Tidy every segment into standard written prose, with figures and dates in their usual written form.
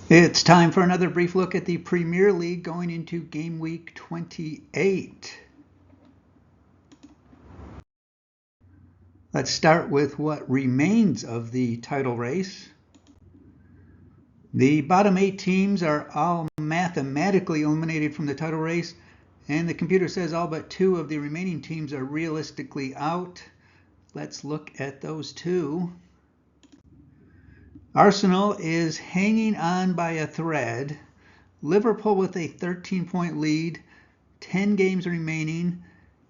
It's time for another brief look at the Premier League going into game week 28. Let's start with what remains of the title race. The bottom 8 teams are all mathematically eliminated from the title race, and the computer says all but 2 of the remaining teams are realistically out. Let's look at those 2. Arsenal is hanging on by a thread. Liverpool with a 13-point lead, 10 games remaining.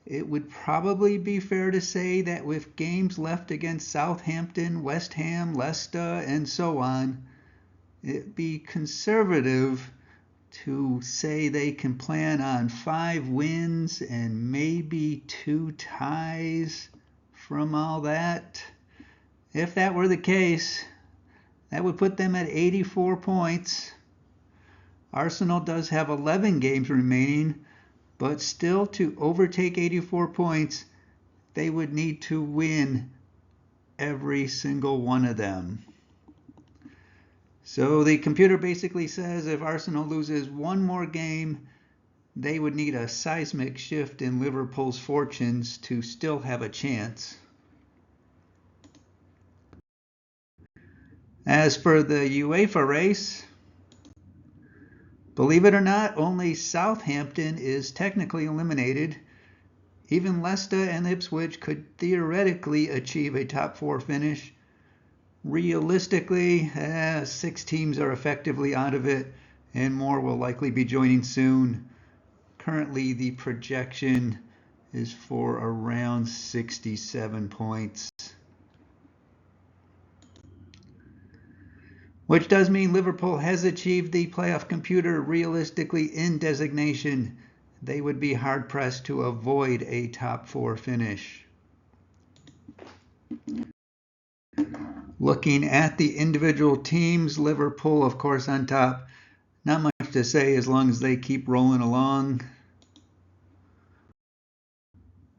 It would probably be fair to say that with games left against Southampton, West Ham, Leicester, and so on, it'd be conservative to say they can plan on 5 wins and maybe 2 ties from all that. If that were the case, that would put them at 84 points. Arsenal does have 11 games remaining, but still to overtake 84 points, they would need to win every single one of them. So the computer basically says if Arsenal loses one more game, they would need a seismic shift in Liverpool's fortunes to still have a chance. As for the UEFA race, believe it or not, only Southampton is technically eliminated. Even Leicester and Ipswich could theoretically achieve a top 4 finish. Realistically, 6 teams are effectively out of it, and more will likely be joining soon. Currently, the projection is for around 67 points. Which does mean Liverpool has achieved the playoff computer realistically in designation. They would be hard-pressed to avoid a top 4 finish. Looking at the individual teams, Liverpool, of course, on top. Not much to say as long as they keep rolling along.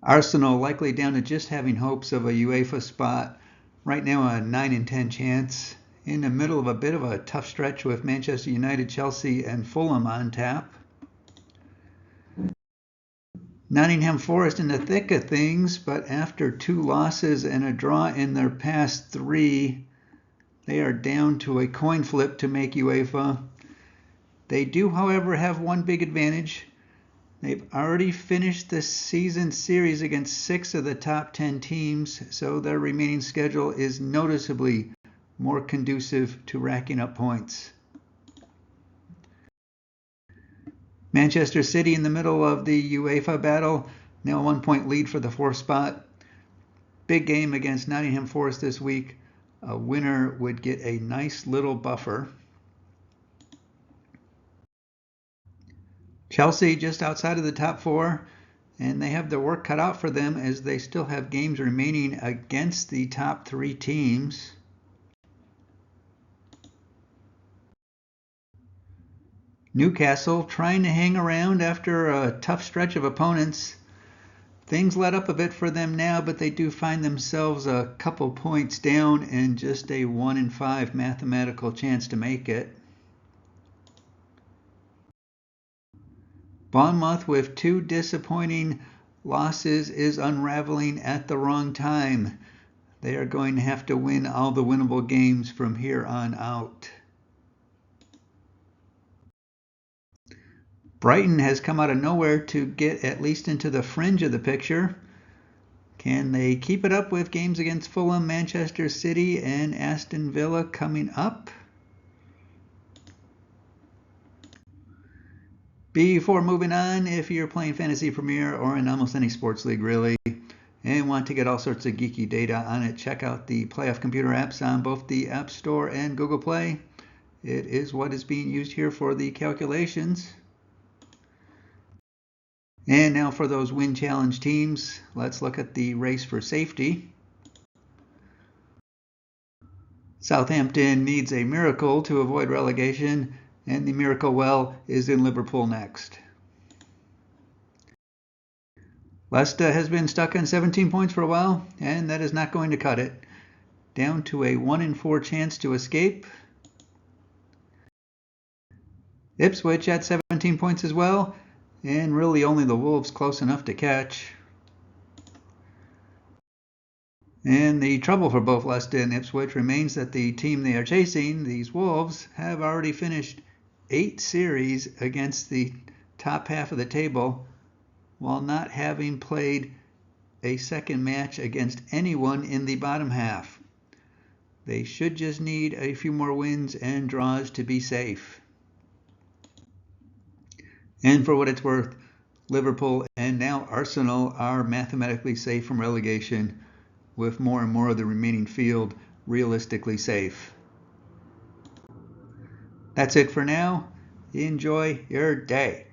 Arsenal likely down to just having hopes of a UEFA spot. Right now a 9 in 10 chance. In the middle of a bit of a tough stretch with Manchester United, Chelsea, and Fulham on tap. Nottingham Forest in the thick of things, but after 2 losses and a draw in their past 3, they are down to a coin flip to make UEFA. They do, however, have one big advantage. They've already finished the season series against 6 of the top 10 teams, so their remaining schedule is noticeably more conducive to racking up points. Manchester City in the middle of the UEFA battle, now a 1-point lead for the 4th spot. Big game against Nottingham Forest this week. A winner would get a nice little buffer. Chelsea just outside of the top 4, and they have their work cut out for them as they still have games remaining against the top 3 teams. Newcastle trying to hang around after a tough stretch of opponents. Things let up a bit for them now, but they do find themselves a couple points down and just a 1 in 5 mathematical chance to make it. Bournemouth with 2 disappointing losses is unraveling at the wrong time. They are going to have to win all the winnable games from here on out. Brighton has come out of nowhere to get at least into the fringe of the picture. Can they keep it up with games against Fulham, Manchester City, and Aston Villa coming up? Before moving on, if you're playing Fantasy Premier or in almost any sports league really, and want to get all sorts of geeky data on it, check out the PlayoffComputer apps on both the App Store and Google Play. It is what is being used here for the calculations. And now for those win challenge teams, let's look at the race for safety. Southampton needs a miracle to avoid relegation, and the miracle well is in Liverpool next. Leicester has been stuck on 17 points for a while, and that is not going to cut it. Down to a 1 in 4 chance to escape. Ipswich at 17 points as well, and really only the Wolves close enough to catch. And the trouble for both Leicester and Ipswich remains that the team they are chasing, these Wolves, have already finished 8 series against the top half of the table while not having played a second match against anyone in the bottom half. They should just need a few more wins and draws to be safe. And for what it's worth, Liverpool and now Arsenal are mathematically safe from relegation, with more and more of the remaining field realistically safe. That's it for now. Enjoy your day.